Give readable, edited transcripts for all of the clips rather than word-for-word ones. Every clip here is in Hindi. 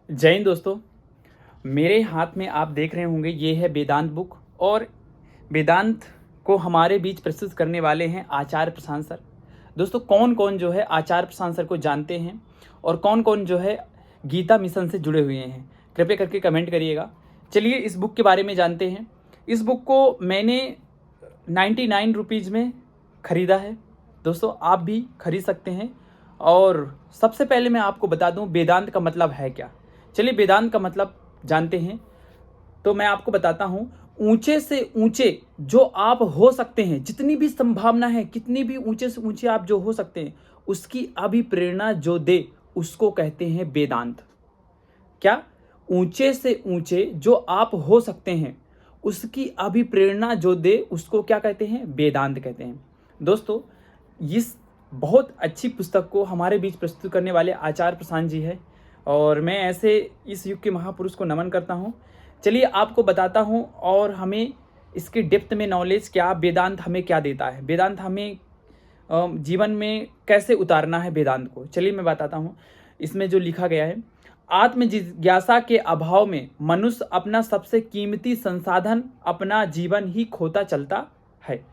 जय हिंद दोस्तों। मेरे हाथ में आप देख रहे होंगे ये है वेदांत बुक और वेदांत को हमारे बीच प्रस्तुत करने वाले हैं आचार्य प्रशांत सर। दोस्तों कौन कौन जो है आचार्य प्रशांत सर को जानते हैं और कौन कौन जो है गीता मिशन से जुड़े हुए हैं, कृपया करके कमेंट करिएगा। चलिए इस बुक के बारे में जानते हैं। इस बुक को मैंने 99 रुपीज़ में ख़रीदा है। दोस्तों आप भी खरीद सकते हैं। और सबसे पहले मैं आपको बता दूं वेदांत का मतलब है क्या। चलिए वेदांत का मतलब जानते हैं। तो मैं आपको बताता हूं, ऊंचे से ऊंचे जो आप हो सकते हैं, जितनी भी संभावना है, कितनी भी ऊंचे से ऊंचे आप जो हो सकते हैं, उसकी अभिप्रेरणा जो दे उसको कहते हैं वेदांत। क्या? ऊंचे से ऊंचे जो आप हो सकते हैं उसकी अभिप्रेरणा जो दे उसको क्या कहते हैं? वेदांत कहते हैं। दोस्तों इस बहुत अच्छी पुस्तक को हमारे बीच प्रस्तुत करने वाले आचार्य प्रशांत जी है और मैं ऐसे इस युग के महापुरुष को नमन करता हूँ। चलिए आपको बताता हूँ और हमें इसके डेप्थ में नॉलेज क्या, वेदांत हमें क्या देता है, वेदांत हमें जीवन में कैसे उतारना है वेदांत को। चलिए मैं बताता हूँ। इसमें जो लिखा गया है, आत्म जिज्ञासा के अभाव में मनुष्य अपना सबसे कीमती संसाधन अपना जीवन ही खोता चलता है।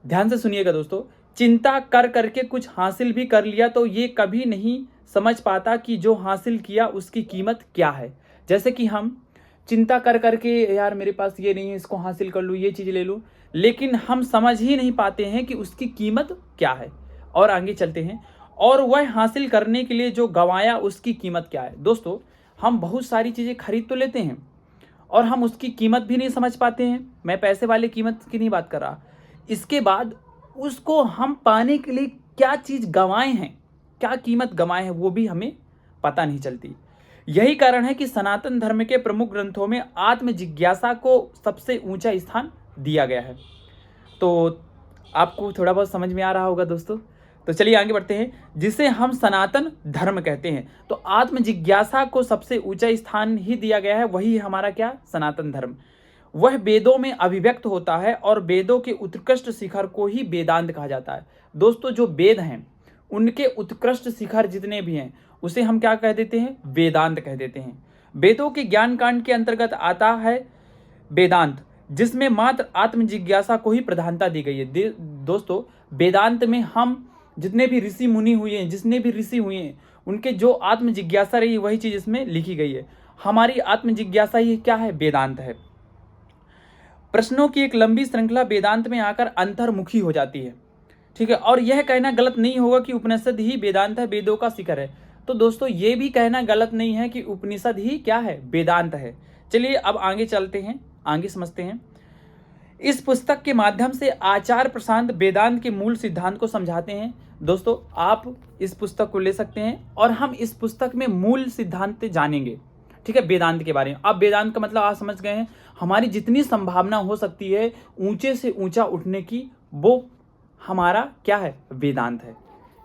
ध्यान से सुनिएगा दोस्तों। चिंता कर करके कुछ हासिल भी कर लिया तो ये कभी नहीं समझ पाता कि जो हासिल किया उसकी कीमत क्या है। जैसे कि हम चिंता कर करके यार मेरे पास ये नहीं है, इसको हासिल कर लूँ, ये चीज़ ले लूँ, लेकिन हम समझ ही नहीं पाते हैं कि उसकी कीमत क्या है। और आगे चलते हैं। और वह हासिल करने के लिए जो गंवाया उसकी कीमत क्या है। दोस्तों हम बहुत सारी चीज़ें खरीद तो लेते हैं और हम उसकी कीमत भी नहीं समझ पाते हैं। मैं पैसे वाले कीमत की नहीं बात कर रहा। इसके बाद उसको हम पाने के लिए क्या चीज़ गंवाए हैं, क्या कीमत गंवाए हैं, वो भी हमें पता नहीं चलती। यही कारण है कि सनातन धर्म के प्रमुख ग्रंथों में आत्म जिज्ञासा को सबसे ऊंचा स्थान दिया गया है। तो आपको थोड़ा बहुत समझ में आ रहा होगा दोस्तों। तो चलिए आगे बढ़ते हैं। जिसे हम सनातन धर्म कहते हैं, तो आत्म जिज्ञासा को सबसे ऊंचा स्थान ही दिया गया है, वही हमारा क्या? सनातन धर्म। वह वेदों में अभिव्यक्त होता है और वेदों के उत्कृष्ट शिखर को ही वेदांत कहा जाता है। दोस्तों जो वेद हैं उनके उत्कृष्ट शिखर जितने भी हैं उसे हम क्या कह देते हैं? वेदांत कह देते हैं। वेदों के ज्ञान कांड के अंतर्गत आता है वेदांत, जिसमें मात्र आत्म जिज्ञासा को ही प्रधानता दी गई है। दोस्तों वेदांत में हम जितने भी ऋषि मुनि हुए हैं, जितने भी ऋषि हुए हैं, उनके जो आत्म जिज्ञासा रही वही चीज़ इसमें लिखी गई है। हमारी आत्म जिज्ञासा ही क्या है? वेदांत है। प्रश्नों की एक लंबी श्रृंखला वेदांत में आकर अंतर्मुखी हो जाती है। ठीक है। और यह कहना गलत नहीं होगा कि उपनिषद ही वेदांत है, वेदों का शिखर है। तो दोस्तों ये भी कहना गलत नहीं है कि उपनिषद ही क्या है? वेदांत है। चलिए अब आगे चलते हैं, आगे समझते हैं। इस पुस्तक के माध्यम से आचार्य प्रशांत वेदांत के मूल सिद्धांत को समझाते हैं। दोस्तों आप इस पुस्तक को ले सकते हैं और हम इस पुस्तक में मूल सिद्धांत जानेंगे। ठीक है, वेदांत के बारे में। अब वेदांत का मतलब आप समझ गए हैं। हमारी जितनी संभावना हो सकती है ऊंचे से ऊंचा उठने की, वो हमारा क्या है? वेदांत है।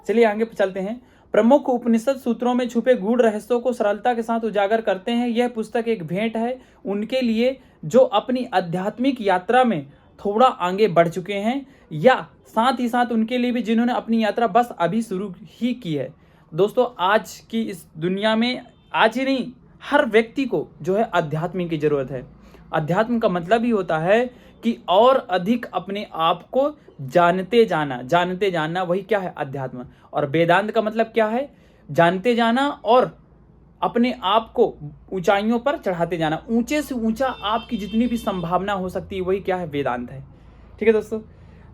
चलिए आगे चलते हैं। प्रमुख उपनिषद सूत्रों में छुपे गूढ़ रहस्यों को सरलता के साथ उजागर करते हैं। यह पुस्तक एक भेंट है उनके लिए जो अपनी आध्यात्मिक यात्रा में थोड़ा आगे बढ़ चुके हैं, या साथ ही साथ उनके लिए भी जिन्होंने अपनी यात्रा बस अभी शुरू ही की है। दोस्तों आज की इस दुनिया में, आज ही नहीं, हर व्यक्ति को जो है अध्यात्म की जरूरत है। अध्यात्म का मतलब ही होता है कि और अधिक अपने आप को जानते जाना, वही क्या है? अध्यात्म। और वेदांत का मतलब क्या है? जानते जाना और अपने आप को ऊंचाइयों पर चढ़ाते जाना। ऊंचे से ऊंचा आपकी जितनी भी संभावना हो सकती है वही क्या है? वेदांत है। ठीक है दोस्तों,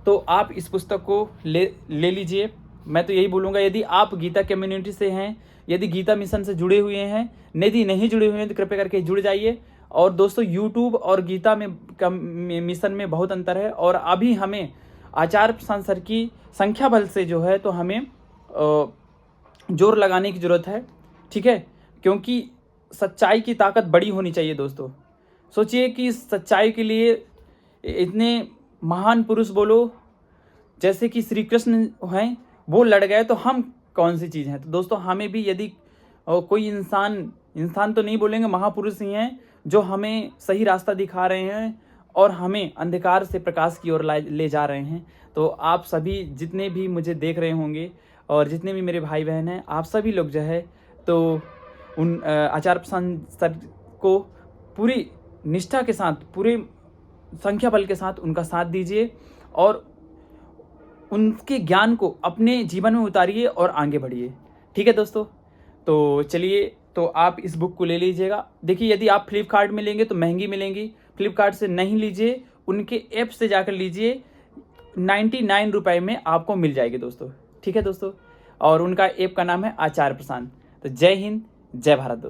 तो आप इस पुस्तक को ले लीजिए। मैं तो यही बोलूँगा, यदि आप गीता कम्युनिटी से हैं, यदि गीता मिशन से जुड़े हुए हैं, यदि नहीं जुड़े हुए हैं तो कृपया करके जुड़ जाइए। और दोस्तों यूट्यूब और गीता में मिशन में बहुत अंतर है और अभी हमें आचार्य प्रशांत सर की संख्या बल से जो है तो हमें जोर लगाने की ज़रूरत है। ठीक है, क्योंकि सच्चाई की ताकत बड़ी होनी चाहिए। दोस्तों सोचिए कि सच्चाई के लिए इतने महान पुरुष बोलो जैसे कि श्री कृष्ण हैं, वो लड़ गए, तो हम कौन सी चीज़ हैं? तो दोस्तों हमें भी यदि कोई इंसान तो नहीं बोलेंगे, महापुरुष ही हैं जो हमें सही रास्ता दिखा रहे हैं और हमें अंधकार से प्रकाश की ओर ले जा रहे हैं। तो आप सभी जितने भी मुझे देख रहे होंगे और जितने भी मेरे भाई बहन हैं, आप सभी लोग जो है तो उन आचार्य प्रशांत सर को पूरी निष्ठा के साथ, पूरे संख्या बल के साथ उनका साथ दीजिए और उनके ज्ञान को अपने जीवन में उतारिए और आगे बढ़िए। ठीक है दोस्तों, तो चलिए, तो आप इस बुक को ले लीजिएगा। देखिए, यदि आप फ्लिपकार्ट में लेंगे तो महंगी मिलेंगी, फ्लिपकार्ट से नहीं लीजिए, उनके ऐप से जाकर लीजिए, 99 रुपये में आपको मिल जाएगी दोस्तों। ठीक है दोस्तों, और उनका ऐप का नाम है आचार्य प्रशांत। तो जय हिंद, जय भारत दोस्तों।